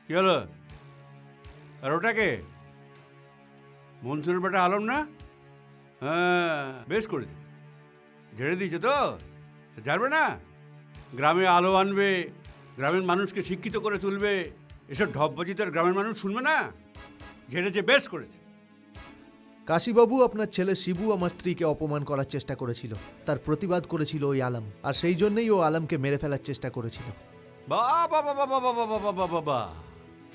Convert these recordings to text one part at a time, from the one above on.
কি হলো? আর ওটা কে? মনসুরের বেটা আলম না? হ্যাঁ, বেশ করেছে, ঝেড়ে দিয়েছে তো, জানবে না গ্রামে আলো আনবে, গ্রামের মানুষকে শিক্ষিত করে তুলবে, এসব ঢপবাজি তো আর গ্রামের মানুষ শুনবে না। ঝেড়েছে, বেশ করেছে। কাশীবাবু, আপনার ছেলে শিবু আমার স্ত্রীকে অপমান করার চেষ্টা করেছিল, তার প্রতিবাদ করেছিল ওই আলম, আর সেই জন্যই ও আলমকে মেরে ফেলার চেষ্টা করেছিল। বাহ বাহ বাহ বাহ বাহ বাহ বাহ বাহ বাহ,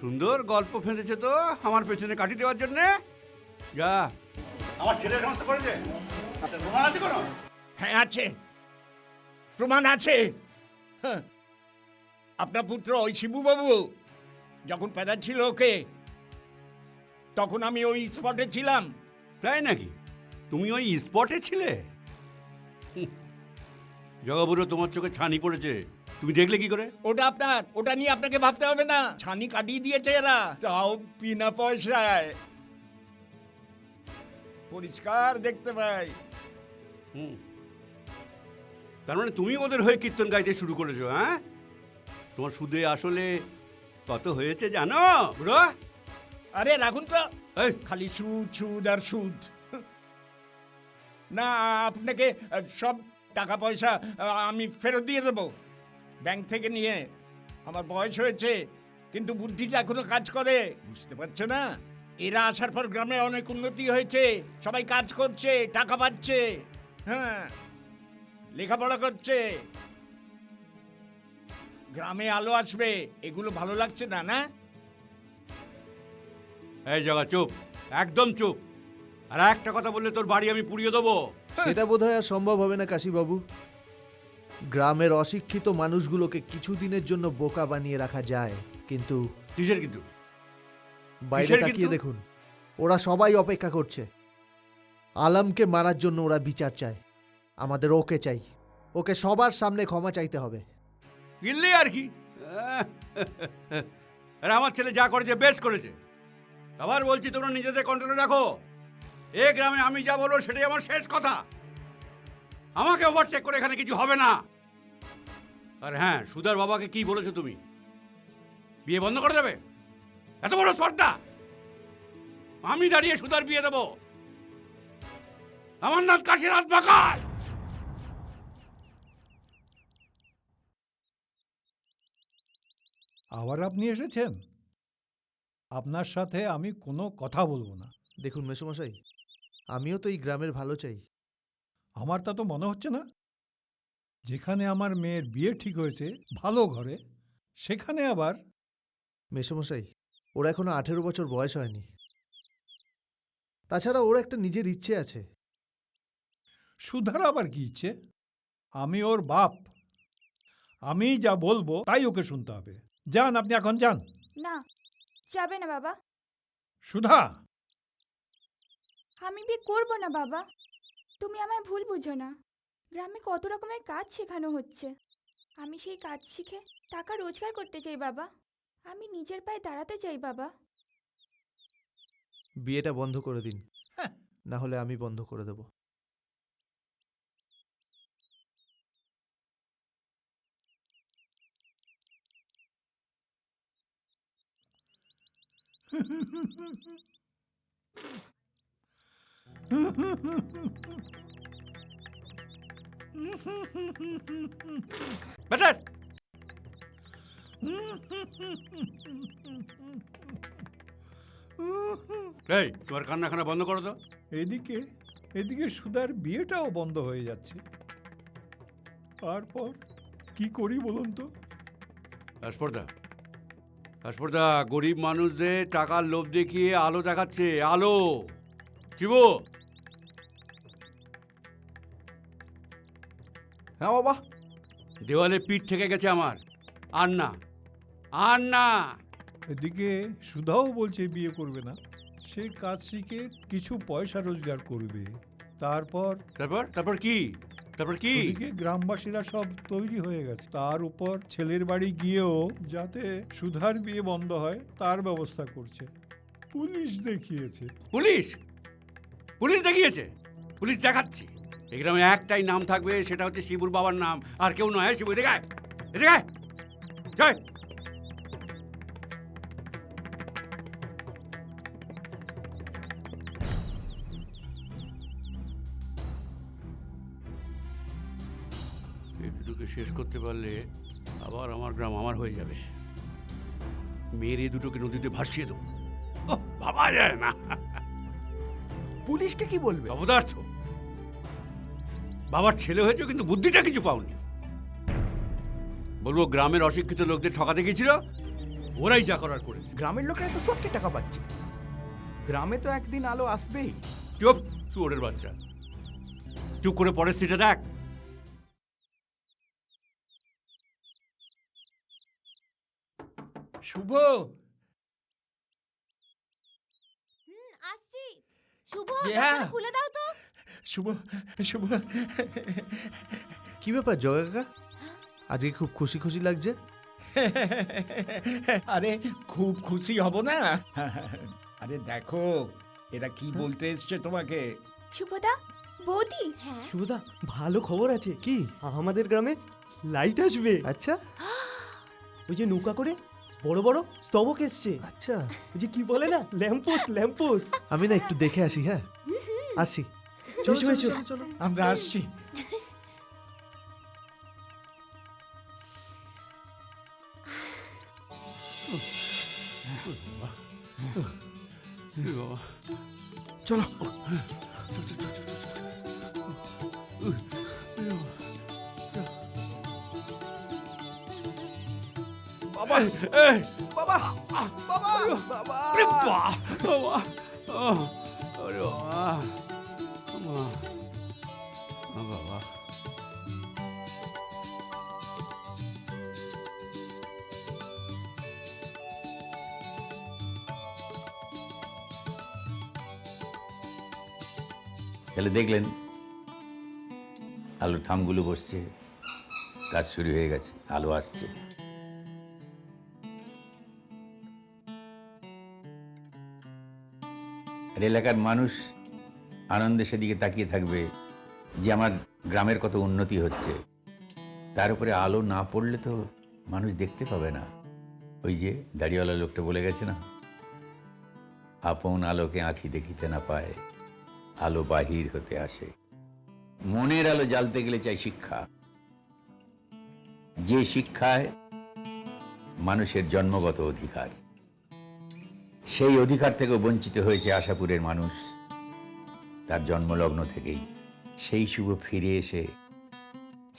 সুন্দর গল্প ফেঁদেছে তো আমার পেছনে কাটি দেওয়ার জন্যে। যা, আমার ছেলে সমস্ত করেছে, আপনার প্রমাণ আছে কোনো? হ্যাঁ আছে, প্রমাণ আছে। হ্যাঁ, আপনার পুত্র ওই শিবুবাবু যখন পেদা ছিল ওকে, তখন আমি ওই স্পটে ছিলাম। তাই নাকি? তুমি ওই স্পটে ছিলে? জগাবুড়ো, তোমার চোখে ছানি পড়েছে, তুমি দেখলে কি করে? ওটা নিয়ে আপনাকে ভাবতে হবে না। ছানি কাটিয়ে দিয়েছে এরা, তাও বিনা পয়সায়, পরিষ্কার দেখতে পাই। তার মানে তুমি ওদের হয়ে কীর্তন গাইতে শুরু করেছো? হ্যাঁ, তোমার সুদে আসলে কত হয়েছে জানো বুড়ো? আরে রাখুন তো, এই, খালি সুদ সুদ আর সুদ। না, আপনাকে সব টাকা পয়সা আমি ফেরত দিয়ে দেবো ব্যাংক থেকে নিয়ে। আমার বয়স হয়েছে, কিন্তু বুদ্ধিটা এখনো কাজ করে, বুঝতে পারছো না? এরা আসার পর গ্রামে অনেক উন্নতি হয়েছে, সবাই কাজ করছে, টাকা পাচ্ছে, হ্যাঁ, লেখাপড়া করছে, গ্রামে আলো আসবে, এগুলো ভালো লাগছে না? না, এই জগা চুপ, একদম চুপ। আর একটা কথা বললে তোর বাড়ি আমি পুড়িয়ে দেবো। সেটা বোধহয় আর সম্ভব হবে না কাশীবাবু। গ্রামের অশিক্ষিত মানুষগুলোকে কিছুদিনের জন্য বোকা বানিয়ে রাখা যায়, কিন্তু কিসের কিন্তু? বাইরে কিসের তাকিয়ে কিন্তু? দেখুন, ওরা সবাই অপেক্ষা করছে। আলমকে মারার জন্য ওরা বিচার চায়, আমাদের ওকে চাই, ওকে সবার সামনে ক্ষমা চাইতে হবে। গিল্লি আর কি। আরে আমার ছেলে যা করেছে বেশ করেছে। আবার বলছি, তোমরা নিজেদের কন্ট্রোলে রাখো। এ গ্রামে আমি যা বলবো সেটাই আমার শেষ কথা। আমাকে ওভারটেক করে এখানে কিছু হবে না। আর হ্যাঁ, সুধার বাবাকে কি বলেছো তুমি? বিয়ে বন্ধ করে দেবে? এত বড় স্পর্ধা! আমি দাঁড়িয়ে সুধার বিয়ে দেবো? আমার নাম কাশীনাথ বাকাল। আবার আপনি এসেছেন? আপনার সাথে আমি কোনো কথা বলবো না। দেখুন মেসোমশাই, আমিও তো এই গ্রামের ভালো চাই। আমার তা তো মনে হচ্ছে না। যেখানে আমার মেয়ের বিয়ে ঠিক হয়েছে ভালো ঘরে, সেখানে আবার মেসোমশাই, ওর এখনো 18 বছর বয়স হয়নি। তাছাড়া ওর একটা নিজের ইচ্ছে আছে। সুধার আবার কি ইচ্ছে? আমি ওর বাপ, আমি যা বলবো তাই ওকে শুনতে হবে। যান, আপনি এখন যান। না, যাবে না বাবা। সুধা! আমি বিয়ে করবো না বাবা, তুমি আমায় ভুল বুঝো না। গ্রামে কত রকমের কাজ শেখানো হচ্ছে, আমি সেই কাজ শিখে টাকা রোজগার করতে চাই বাবা। আমি নিজের পায়ে দাঁড়াতে চাই বাবা। বিয়েটা বন্ধ করে দিন, হ্যাঁ। না হলে আমি বন্ধ করে দেব। বেটার, এই তোমার কান্নাখানা বন্ধ করো তো। এদিকে এদিকে সুধার বিয়েটাও বন্ধ হয়ে যাচ্ছে। তারপর কি করি বলুন তো? স্পর্ধা গরিব মানুষদের টাকার লোভ দেখিয়ে আলো দেখাচ্ছে। আলো শিবু। হ্যাঁ বাবা। দেওয়ালে পিঠ থেকে গেছে আমার, আর না, আর না। এদিকে সুধাও বলছে বিয়ে করবে না, সে কাজ শিখে কিছু পয়সা রোজগার করবে। তারপর তারপর তারপর কি? তারপর কি? ওদিকে গ্রামবাসীরা সব তৈরি হয়ে গেছে, তার উপর ছেলের বাড়ি গিয়েও যাতে সুধার বিয়ে বন্ধ হয় তার ব্যবস্থা করছে। পুলিশ দেখিয়েছে। পুলিশ? পুলিশ দেখিয়েছে? পুলিশ দেখাচ্ছি। এই গ্রামে একটাই নাম থাকবে, সেটা হচ্ছে শিবুর বাবার নাম, আর কেউ নয়। শিবু, এদিকে আয়, এদিকে আয়, জয়। শেষ করতে পারলে আবার আমার গ্রাম আমার হয়ে যাবে। মেয়ের এই দুটোকে নদীতে ভাসিয়ে দেবো। ওহ, ভাবা যায় না। পুলিশকে কি বলবে? অপদার্থ। বাবার ছেলে হয়েছে কিন্তু বুদ্ধিটা কিছু পাওনি। বলবো গ্রামের অশিক্ষিত লোকদের ঠকাতে গেছিল, ওরাই যা করার করেছে। গ্রামের লোকেরা তো সত্যি টাকা পাচ্ছে, গ্রামে তো একদিন আলো আসবেই। চুপ, শুয়োরের বাচ্চা। চুপ করে পরের সিটে দেখ। শুভ, আসছি। শুভ, Yeah. দরজাটা খুলে দাও তো। শুভ, শুভ। কি ব্যাপার জয় কাকা, আজকে খুব খুশি খুশি লাগছে? আরে খুব খুশি হব না? আরে দেখো এরা কি বলতে এসছে তোমাকে। শুভদা, বৌদি, হ্যাঁ, শুভদা, ভালো খবর আছে। কি? আমাদের গ্রামে লাইট আসবে। আচ্ছা ওই যে নৌকা করে বড় বড় স্তবক এসছে। আচ্ছা, ওই যে কি বলে না, ল্যাম্পোস্ট ল্যাম্পোস্ট। আমি না একটু দেখে আসি। হ্যাঁ, আসছি। চলো এসো, চলো, এসো। চলো, চলো। আমরা আসছি। চলো। বাবা, এই, বাবা, বাবা, বাবা। আরে বাহ, বাবা, আহ, আরে বাবা, বাবা, বাবা। তাহলে দেখলেন আলুর থামগুলো বসছে, কাজ শুরু হয়ে গেছে, আলু আসছে। আর এলাকার মানুষ আনন্দে সেদিকে তাকিয়ে থাকবে যে আমার গ্রামের কত উন্নতি হচ্ছে। তার উপরে আলো না পড়লে তো মানুষ দেখতে পাবে না। ওই যে দাড়িওয়ালা লোকটা বলে গেছে না, আপন আলোকে আঁখি দেখিতে না পায়, আলো বাহির হতে আসে। মনের আলো জ্বালতে গেলে চাই শিক্ষা। যে শিক্ষায় মানুষের জন্মগত অধিকার, সেই অধিকার থেকে বঞ্চিত হয়েছে আশাপুরের মানুষ তার জন্মলগ্ন থেকেই। সেই শুভ ফিরে এসে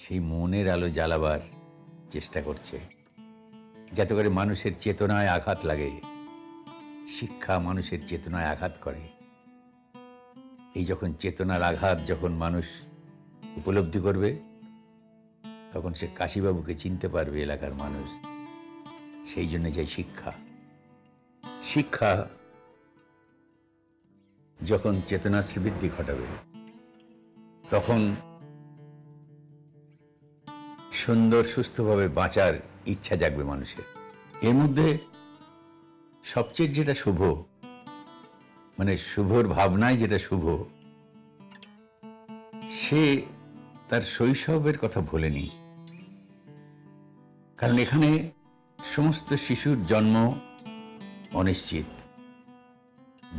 সেই মনের আলো জ্বালাবার চেষ্টা করছে, যাতে করে মানুষের চেতনায় আঘাত লাগে। শিক্ষা মানুষের চেতনায় আঘাত করে। এই যখন চেতনার আঘাত যখন মানুষ উপলব্ধি করবে, তখন সে কাশীবাবুকে চিনতে পারবে এলাকার মানুষ। সেই জন্য চাই শিক্ষা। শিক্ষা যখন চেতনার শ্রীবৃদ্ধি ঘটাবে, তখন সুন্দর সুস্থভাবে বাঁচার ইচ্ছা জাগবে মানুষের। এর মধ্যে সবচেয়ে যেটা শুভ, মানে শুভর ভাবনায় যেটা শুভ, সে তার শৈশবের কথা ভোলেনি। কারণ এখানে সমস্ত শিশুর জন্ম অনিশ্চিত।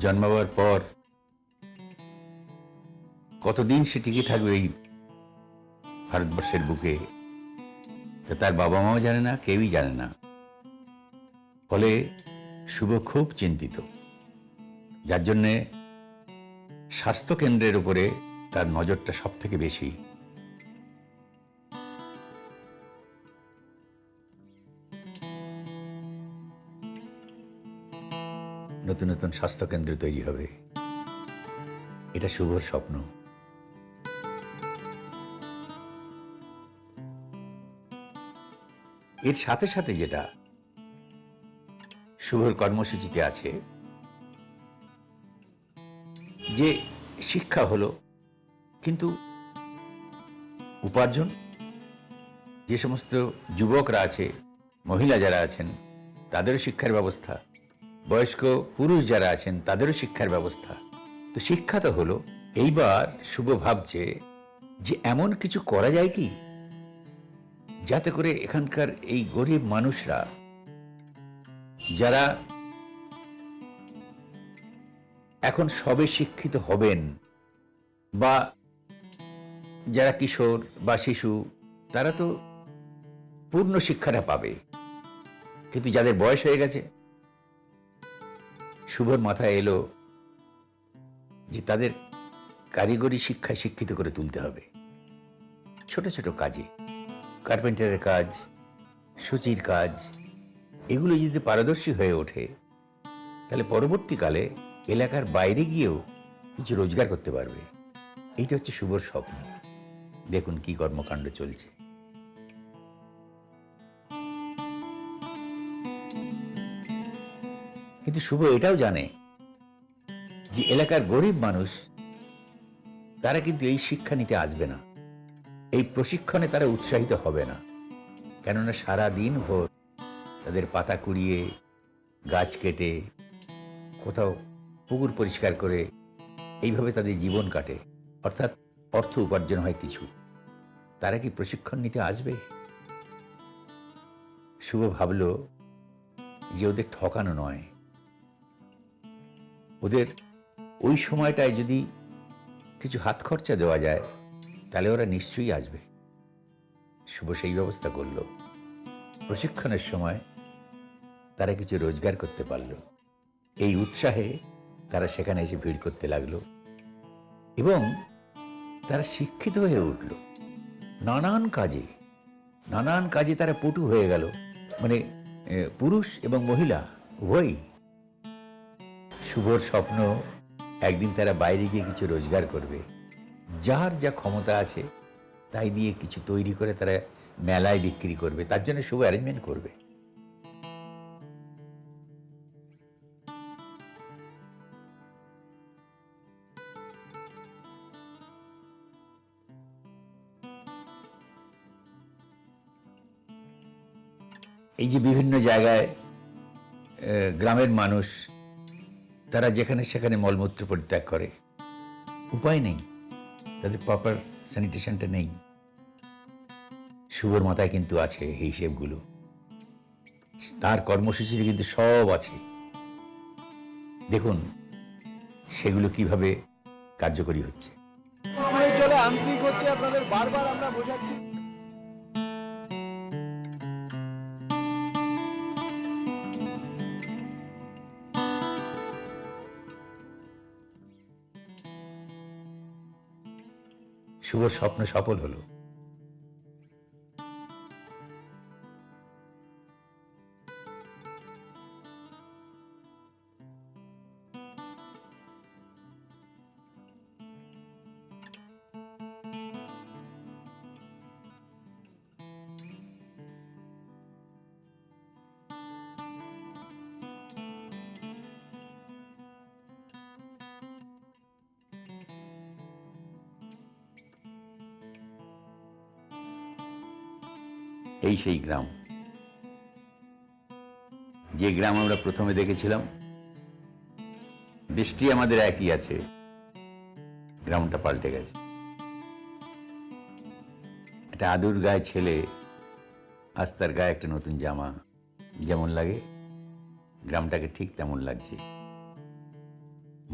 জন্মাবার পর কতদিন সে টিকে থাকবে এই ভারতবর্ষের বুকে, তা তার বাবা মাও জানে না, কেউই জানে না। ফলে শুভ খুব চিন্তিত, যার জন্যে স্বাস্থ্য কেন্দ্রের উপরে তার নজরটা সব থেকে বেশি। নতুন নতুন স্বাস্থ্য কেন্দ্র তৈরি হবে, এটা শুভর স্বপ্ন। এর সাথে সাথে যেটা শুভর কর্মসূচিতে আছে, যে শিক্ষা হলো, কিন্তু উপার্জন, যে সমস্ত যুবকরা আছে, মহিলা যারা আছেন তাদেরও শিক্ষার ব্যবস্থা, বয়স্ক পুরুষ যারা আছেন তাদেরও শিক্ষার ব্যবস্থা। তো শিক্ষা তো হলো। এইবার শুভ ভাবছে যে এমন কিছু করা যায় কি যাতে করে এখানকার এই গরিব মানুষরা, যারা এখন সবে শিক্ষিত হবেন, বা যারা কিশোর বা শিশু, তারা তো পূর্ণ শিক্ষাটা পাবে। কিন্তু যাদের বয়স হয়ে গেছে, শুভর মাথায় এলো যে তাদের কারিগরি শিক্ষায় শিক্ষিত করে তুলতে হবে। ছোট ছোট কাজে, কার্পেন্টারের কাজ, সূচির কাজ, এগুলো যদি পারদর্শী হয়ে ওঠে, তাহলে পরবর্তীকালে এলাকার বাইরে গিয়েও কিছু রোজগার করতে পারবে। এইটা হচ্ছে শুভর স্বপ্ন। দেখুন কি কর্মকাণ্ড চলছে। কিন্তু শুভ এটাও জানে যে এলাকার গরিব মানুষ তারা কিন্তু এই শিক্ষা নিতে আসবে না, এই প্রশিক্ষণে তারা উৎসাহিত হবে না। কেননা সারা দিন ভোর তাদের পাতা কুড়িয়ে, গাছ কেটে, কোথাও পুকুর পরিষ্কার করে এইভাবে তাদের জীবন কাটে, অর্থাৎ অর্থ উপার্জন হয় কিছু। তারা কি প্রশিক্ষণ নিতে আসবে? শুভ ভাবল যে ওদের ঠকানো নয়, ওদের ওই সময়টায় যদি কিছু হাত খরচা দেওয়া যায় তাহলে ওরা নিশ্চয়ই আসবে। শুভ সেই ব্যবস্থা করল। প্রশিক্ষণের সময় তারা কিছু রোজগার করতে পারল। এই উৎসাহে তারা সেখানে এসে ভিড় করতে লাগলো এবং তারা শিক্ষিত হয়ে উঠল। নানান কাজে তারা পটু হয়ে গেল, মানে পুরুষ এবং মহিলা উভয়ই। শুভর স্বপ্ন একদিন তারা বাইরে গিয়ে কিছু রোজগার করবে। যার যা ক্ষমতা আছে তাই দিয়ে কিছু তৈরি করে তারা মেলায় বিক্রি করবে। তার জন্য শুভ অ্যারেঞ্জমেন্ট করবে। এই যে বিভিন্ন জায়গায় গ্রামের মানুষ তারা যেখানে সেখানে মলমূত্র পরিত্যাগ করে, উপায় নেই, তাদের প্রপার স্যানিটেশনটা নেই। শুভর মাথায় কিন্তু আছে এই হিসেবগুলো, তার কর্মসূচিতে কিন্তু সব আছে। দেখুন সেগুলো কিভাবে কার্যকরী হচ্ছে। জলে আন্তরিক হচ্ছে, আপনাদের বারবার আমরা বোঝাচ্ছি। শুভর স্বপ্ন সফল হলো। এই সেই গ্রাম, যে গ্রাম আমরা প্রথমে দেখেছিলাম। দৃষ্টি আমাদের একই আছে, গ্রামটা পাল্টে গেছে। একটা আদুর গায়ে ছেলে, আজ তার গায়ে একটা নতুন জামা, যেমন লাগে গ্রামটাকে ঠিক তেমন লাগছে।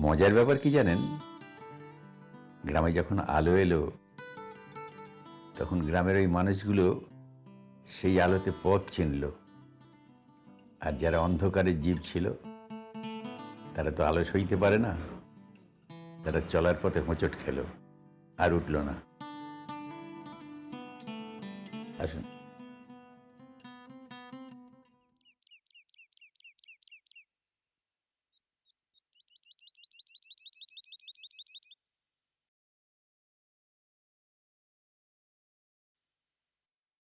মজার ব্যাপার কি জানেন, গ্রামে যখন আলো এলো তখন গ্রামের ওই মানুষগুলো সেই আলোতে পথ চিনল, আর যারা অন্ধকারের জীব ছিল তারা তো আলো সইতে পারে না, তারা চলার পথে হোঁচট খেলো আর উঠল না। আসুন।